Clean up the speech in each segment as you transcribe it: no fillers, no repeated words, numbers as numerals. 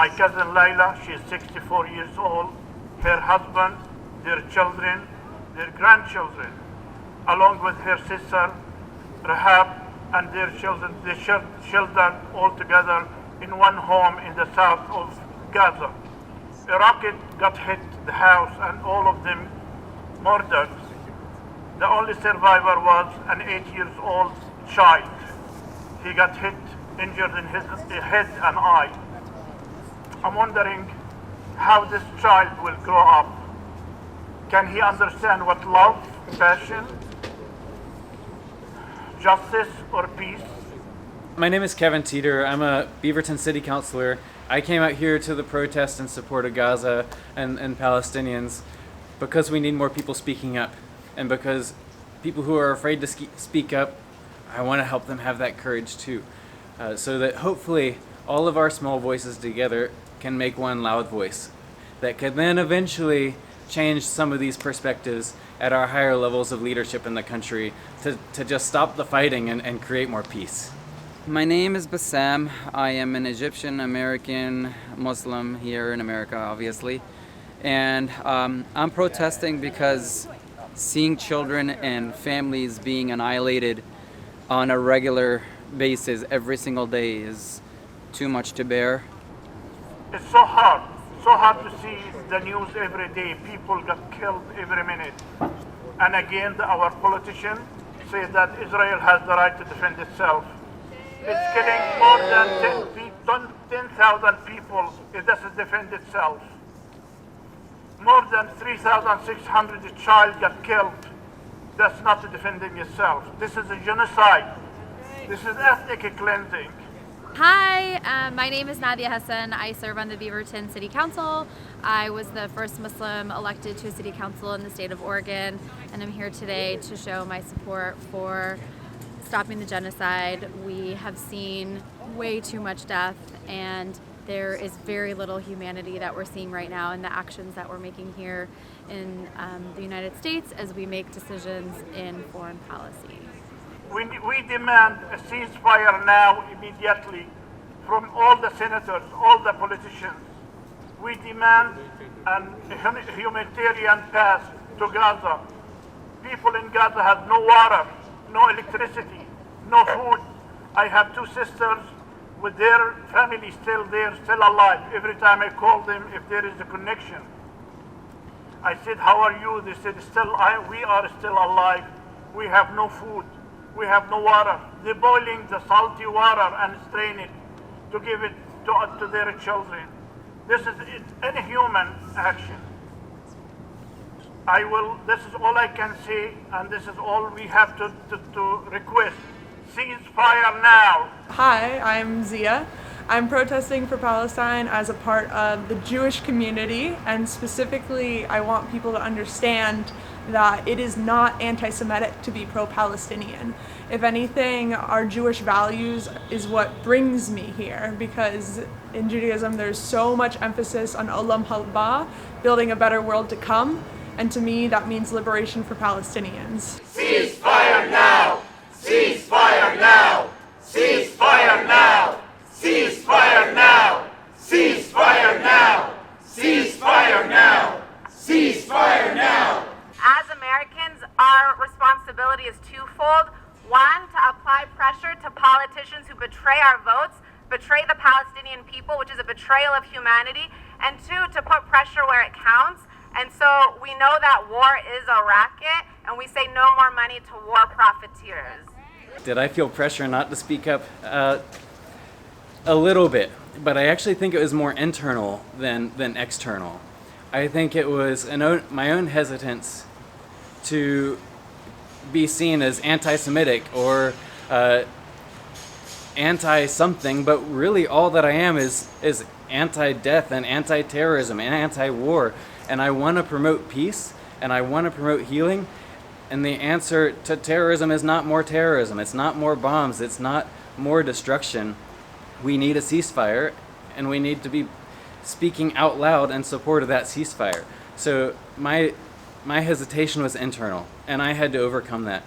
my cousin Layla, she is 64 years old, her husband, their children, their grandchildren, along with her sister Rahab and their children, they sheltered all together in one home in the south of Gaza. A rocket got hit the house and all of them murdered. The only survivor was an 8-year-old child. He got hit, injured in his head and eye. I'm wondering how this child will grow up. Can he understand what love, passion, justice, or peace? My name is Kevin Teeter. I'm a Beaverton city councilor. I came out here to the protest in support of Gaza and Palestinians because we need more people speaking up, and because people who are afraid to speak up, I want to help them have that courage too, so that hopefully all of our small voices together can make one loud voice that could then eventually change some of these perspectives at our higher levels of leadership in the country to just stop the fighting and create more peace. My name is Bassam. I am an Egyptian American Muslim here in America, obviously. And I'm protesting because seeing children and families being annihilated on a regular basis every single day is too much to bear. It's so hard to see the news every day. People get killed every minute. And again, our politicians say that Israel has the right to defend itself. It's killing more than 10,000 people. It doesn't defend itself. More than 3,600 child got killed. That's not defending itself. This is a genocide. This is ethnic cleansing. Hi, my name is Nadia Hassan. I serve on the Beaverton City Council. I was the first Muslim elected to a city council in the state of Oregon, and I'm here today to show my support for stopping the genocide. We have seen way too much death, and there is very little humanity that we're seeing right now in the actions that we're making here in the United States as we make decisions in foreign policy. We demand a ceasefire now, immediately, from all the senators, all the politicians. We demand a humanitarian path to Gaza. People in Gaza have no water, no electricity, no food. I have 2 sisters with their family still there, still alive. Every time I call them, if there is a connection, I said, how are you? They said, we are still alive. We have no food. We have no water. They're boiling the salty water and strain it to give it to their children. This is inhuman action. This is all I can say, and this is all we have to request. Ceasefire now. Hi, I'm Zia. I'm protesting for Palestine as a part of the Jewish community, and specifically I want people to understand that it is not anti-Semitic to be pro-Palestinian. If anything, our Jewish values is what brings me here, because in Judaism there's so much emphasis on Olam Haba, building a better world to come, and to me that means liberation for Palestinians. Ceasefire now! Ceasefire now! Ceasefire now! Ceasefire now! Ceasefire now! Ceasefire now! Ceasefire now! As Americans, our responsibility is twofold. One, to apply pressure to politicians who betray our votes, betray the Palestinian people, which is a betrayal of humanity, and 2, to put pressure where it counts. And so we know that war is a racket, and we say no more money to war profiteers. Did I feel pressure not to speak up? A little bit, but I actually think it was more internal than external. I think it was my own hesitance to be seen as anti-Semitic or anti-something, but really all that I am is anti-death and anti-terrorism and anti-war. And I want to promote peace, and I want to promote healing. And the answer to terrorism is not more terrorism. It's not more bombs. It's not more destruction. We need a ceasefire, and we need to be speaking out loud in support of that ceasefire. So my hesitation was internal, and I had to overcome that.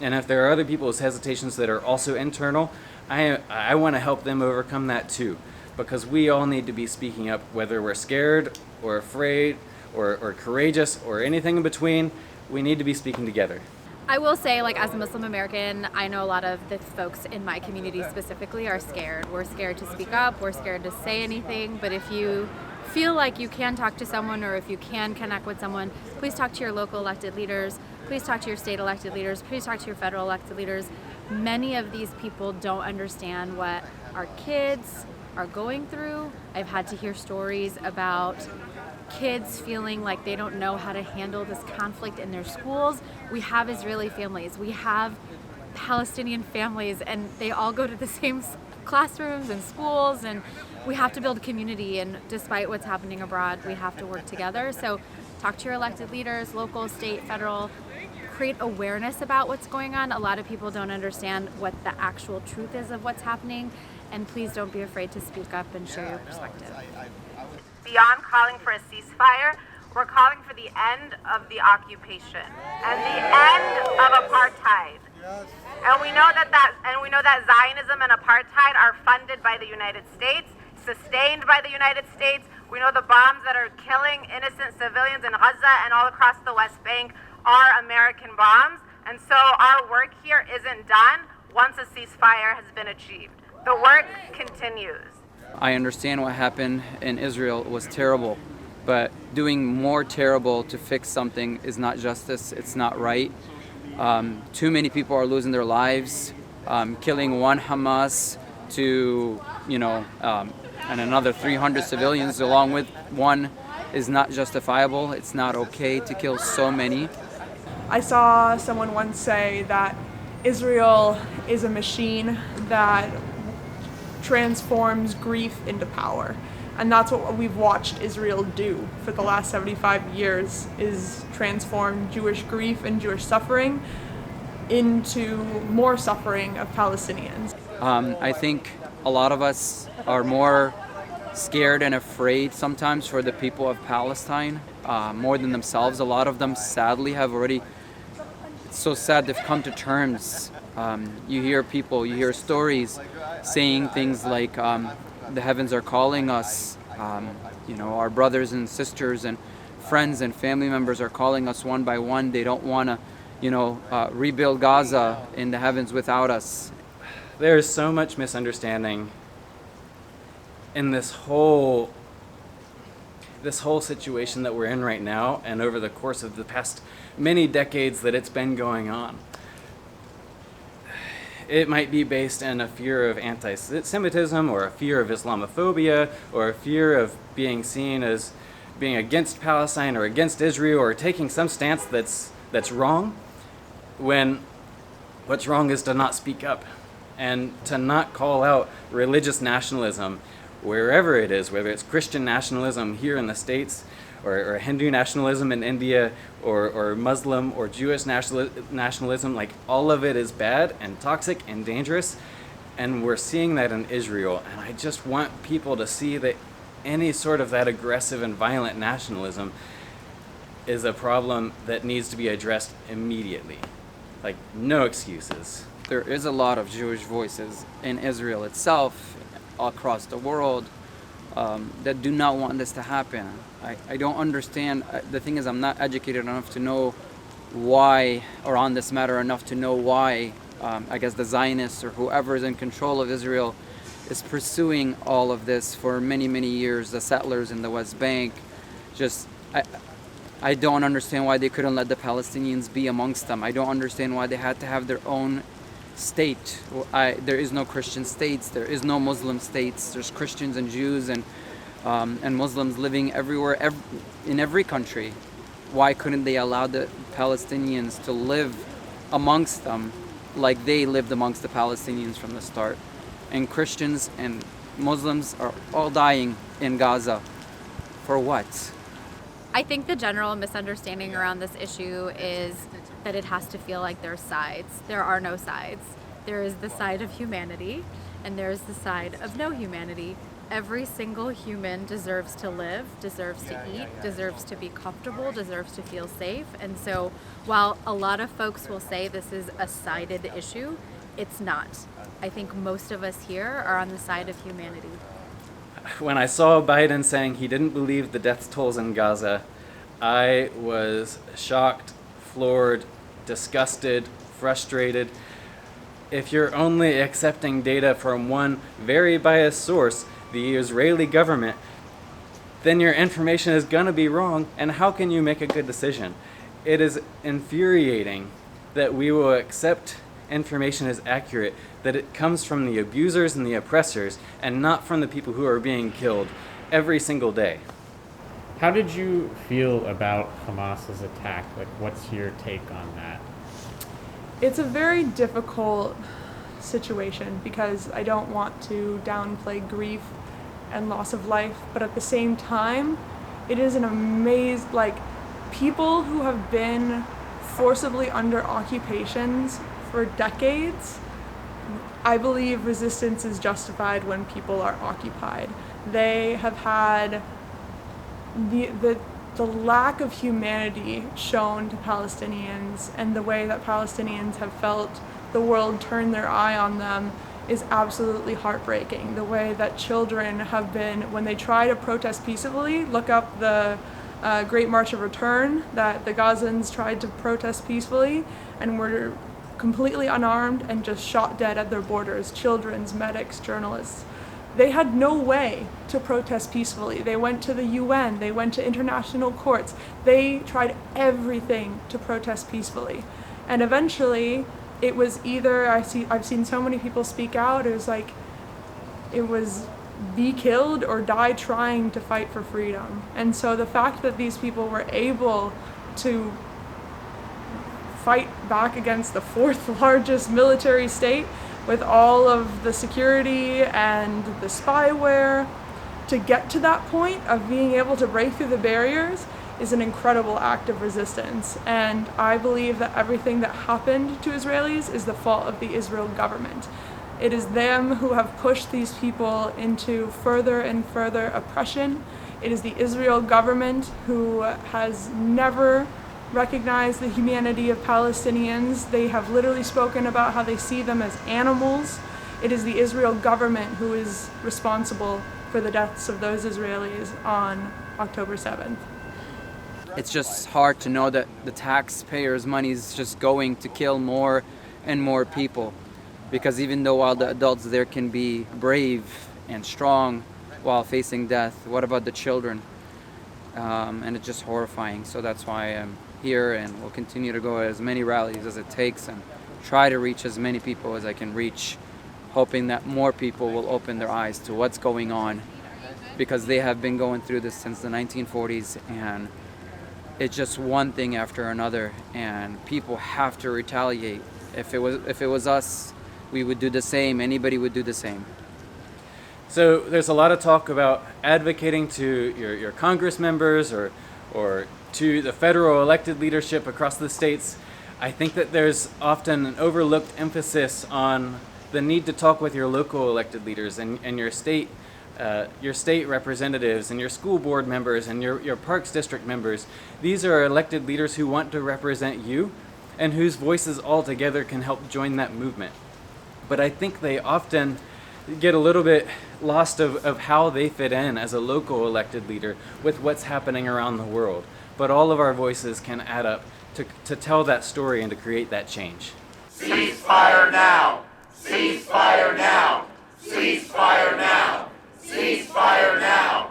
And if there are other people's hesitations that are also internal, I want to help them overcome that too. because we all need to be speaking up, whether we're scared or afraid or courageous or anything in between. We need to be speaking together. I will say, like, as a Muslim American, I know a lot of the folks in my community specifically are scared. We're scared to speak up, we're scared to say anything, but if you feel like you can talk to someone or if you can connect with someone, please talk to your local elected leaders, please talk to your state elected leaders, please talk to your federal elected leaders. Many of these people don't understand what our kids are going through. I've had to hear stories about kids feeling like they don't know how to handle this conflict in their schools. We have Israeli families, we have Palestinian families, and they all go to the same classrooms and schools, and we have to build community, and despite what's happening abroad, we have to work together. So talk to your elected leaders, local, state, federal, create awareness about what's going on. A lot of people don't understand what the actual truth is of what's happening, and please don't be afraid to speak up and share your perspective. Beyond calling for a ceasefire, we're calling for the end of the occupation and the end of apartheid. And we know that Zionism and apartheid are funded by the United States, sustained by the United States. We know the bombs that are killing innocent civilians in Gaza and all across the West Bank are American bombs. And so our work here isn't done once a ceasefire has been achieved. The work continues. I understand what happened in Israel was terrible, but doing more terrible to fix something is not justice, it's not right. Too many people are losing their lives, killing one Hamas to, and another 300 civilians along with one is not justifiable. It's not okay to kill so many. I saw someone once say that Israel is a machine that transforms grief into power. And that's what we've watched Israel do for the last 75 years, is transform Jewish grief and Jewish suffering into more suffering of Palestinians. I think a lot of us are more scared and afraid sometimes for the people of Palestine, more than themselves. A lot of them sadly have already, it's so sad, they've come to terms. You hear stories saying things like, the heavens are calling us, our brothers and sisters and friends and family members are calling us one by one. They don't want to, rebuild Gaza in the heavens without us. There is so much misunderstanding in this whole situation that we're in right now, and over the course of the past many decades that it's been going on. It might be based in a fear of anti-Semitism or a fear of Islamophobia or a fear of being seen as being against Palestine or against Israel or taking some stance that's wrong, when what's wrong is to not speak up and to not call out religious nationalism wherever it is, whether it's Christian nationalism here in the States or Hindu nationalism in India, or Muslim or Jewish nationalism. Like, all of it is bad and toxic and dangerous, and we're seeing that in Israel. And I just want people to see that any sort of that aggressive and violent nationalism is a problem that needs to be addressed immediately. Like, no excuses. There is a lot of Jewish voices in Israel itself, across the world, that do not want this to happen. I don't understand. The thing is, I'm not educated enough to know why, or on this matter enough to know why, I guess the Zionists or whoever is in control of Israel is pursuing all of this for many, many years. The settlers in the West Bank, I don't understand why they couldn't let the Palestinians be amongst them. I don't understand why they had to have their own state. There is no Christian states, there is no Muslim states. There's Christians and Jews and Muslims living everywhere, in every country. Why couldn't they allow the Palestinians to live amongst them like they lived amongst the Palestinians from the start? And Christians and Muslims are all dying in Gaza. For what? I think the general misunderstanding around this issue is that it has to feel like there's sides. There are no sides. There is the side of humanity, and there's the side of no humanity. Every single human deserves to live, deserves to eat, deserves to be comfortable, deserves to feel safe. And so while a lot of folks will say this is a sided issue, it's not. I think most of us here are on the side of humanity. When I saw Biden saying he didn't believe the death tolls in Gaza, I was shocked, floored, disgusted, frustrated. If you're only accepting data from one very biased source, the Israeli government, then your information is going to be wrong, and how can you make a good decision? It is infuriating that we will accept information as accurate, that it comes from the abusers and the oppressors, and not from the people who are being killed every single day. How did you feel about Hamas's attack? Like, what's your take on that? It's a very difficult situation because I don't want to downplay grief and loss of life, but at the same time, it is an people who have been forcibly under occupations for decades. I believe resistance is justified when people are occupied. They have had the lack of humanity shown to Palestinians, and the way that Palestinians have felt the world turn their eye on them is absolutely heartbreaking. The way that children have been, when they try to protest peacefully, look up the Great March of Return, that the Gazans tried to protest peacefully and were completely unarmed and just shot dead at their borders. Children, medics, journalists. They had no way to protest peacefully. They went to the UN, they went to international courts. They tried everything to protest peacefully. And eventually, it was either, I've seen so many people speak out, it was be killed or die trying to fight for freedom. And so the fact that these people were able to fight back against the fourth largest military state with all of the security and the spyware, to get to that point of being able to break through the barriers is an incredible act of resistance. And I believe that everything that happened to Israelis is the fault of the Israel government. It is them who have pushed these people into further and further oppression. It is the Israel government who has never recognized the humanity of Palestinians. They have literally spoken about how they see them as animals. It is the Israel government who is responsible for the deaths of those Israelis on October 7th. It's just hard to know that the taxpayers' money is just going to kill more and more people. Because even though all the adults there can be brave and strong while facing death, what about the children? And it's just horrifying. So that's why I'm here, and will continue to go as many rallies as it takes and try to reach as many people as I can reach, hoping that more people will open their eyes to what's going on, because they have been going through this since the 1940s, and it's just one thing after another, and people have to retaliate. If it was us, we would do the same. Anybody would do the same. So there's a lot of talk about advocating to your Congress members or to the federal elected leadership across the states. I think that there's often an overlooked emphasis on the need to talk with your local elected leaders and your state representatives and your school board members and your Parks District members. These are elected leaders who want to represent you and whose voices all together can help join that movement. But I think they often get a little bit lost of how they fit in as a local elected leader with what's happening around the world. But all of our voices can add up to tell that story and to create that change. Ceasefire now! Ceasefire now! Ceasefire now! Ceasefire now!